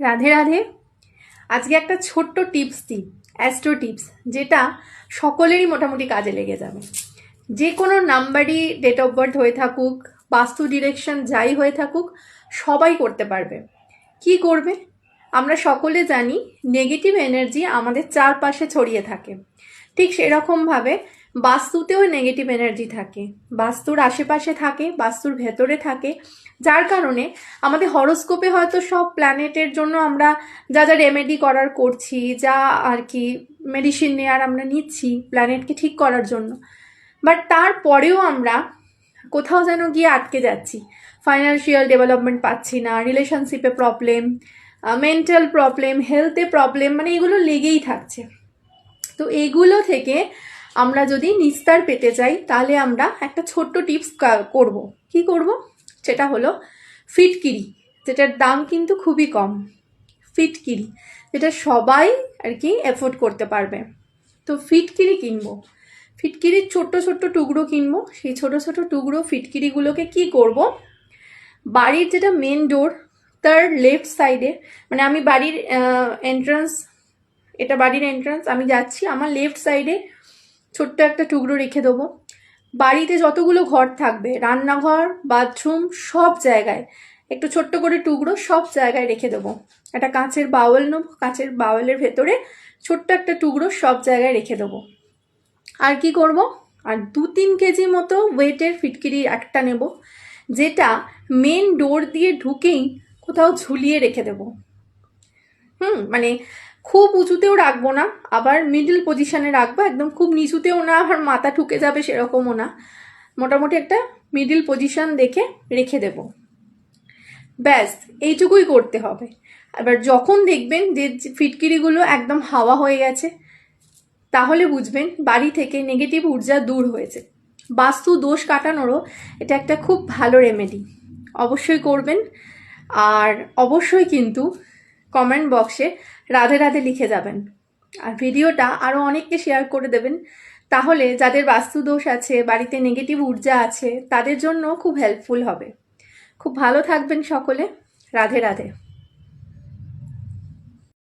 রাধে রাধে। আজকে একটা ছোট্ট টিপস দিই, অ্যাস্ট্রো টিপস, যেটা সকলেরই মোটামুটি কাজে লেগে যাবে। যে কোনো নাম্বারই ডেট অফ বার্থ হয়ে থাকুক, বাস্তু ডিরেকশন যাই হয়ে থাকুক, সবাই করতে পারবে। কি করবে? আমরা সকলে জানি নেগেটিভ এনার্জি আমাদের চারপাশে ছড়িয়ে থাকে। ঠিক সেরকমভাবে বাস্তুতেও নেগেটিভ এনার্জি থাকে, বাস্তুর আশেপাশে থাকে, বাস্তুর ভেতরে থাকে। যার কারণে আমাদের হরোস্কোপে হয়তো সব প্ল্যানেটের জন্য আমরা যা যা রেমেডি করার করছি, যা আর কি মেডিসিন নেওয়ার আমরা নিচ্ছি প্ল্যানেটকে ঠিক করার জন্য, বাট তারপরেও আমরা কোথাও যেন গিয়ে আটকে যাচ্ছি। ফাইন্যান্সিয়াল ডেভেলপমেন্ট পাচ্ছি না, রিলেশনশিপে প্রবলেম, মেন্টাল প্রবলেম, হেলথে প্রবলেম, মানে এগুলো লেগেই থাকছে। তো এগুলো থেকে আমরা যদি নিস্তার পেতে চাই, তাহলে আমরা একটা ছোট্ট টিপস করব। কি করব? সেটা হলো ফিটকিরি, যেটার দাম কিন্তু খুবই কম। ফিটকিরি, যেটা সবাই আর কি এফোর্ড করতে পারবে। তো ফিটকিরি কিনবো, ফিটকিরির ছোট্ট ছোট্ট টুকরো কিনবো। সেই ছোট ছোট টুকরো ফিটকিরিগুলোকে কি করব, বাড়ির যেটা মেন ডোর তার লেফট সাইডে, মানে আমি বাড়ির এন্ট্রান্স, এটা বাড়ির এন্ট্রান্স, আমি যাচ্ছি, আমার লেফট সাইডে ছোট্ট একটা টুকরো রেখে দেবো। বাড়িতে যতগুলো ঘর থাকবে, রান্নাঘর, বাথরুম, সব জায়গায় একটু ছোট্ট করে টুকরো সব জায়গায় রেখে দেবো। একটা কাঁচের বাউল নেবো, কাঁচের বাউলের ভেতরে ছোট্ট একটা টুকরো সব জায়গায় রেখে দেবো। আর কি করব, আর 2-3 কেজি মতো ওয়েটের ফিটকিরি একটা নেব, যেটা মেন ডোর দিয়ে ঢুকেই কোথাও ঝুলিয়ে রেখে দেবো। মানে খুব উঁচুতেও রাখবো না, আবার মিডল পজিশনে রাখবো, একদম খুব নিচুতেও না, আবার মাথা ঠুকে যাবে সেরকমও না, মোটামুটি একটা মিডল পজিশন দেখে রেখে দেব। ব্যাস এইটুকুই করতে হবে। এবার যখন দেখবেন যে ফিটকিরিগুলো একদম হাওয়া হয়ে গেছে, তাহলে বুঝবেন বাড়ি থেকে নেগেটিভ ঊর্জা দূর হয়েছে। বাস্তু দোষ কাটানোরও এটা একটা খুব ভালো রেমেডি। অবশ্যই করবেন। আর অবশ্যই কিন্তু কমেন্ট বক্সে রাধে রাধে লিখে যাবেন, আর ভিডিওটা আরও অনেককে শেয়ার করে দেবেন। তাহলে যাদের বাস্তু দোষ আছে, বাড়িতে নেগেটিভ ঊর্জা আছে, তাদের জন্য খুব হেল্পফুল হবে। খুব ভালো থাকবেন সকলে। রাধে রাধে।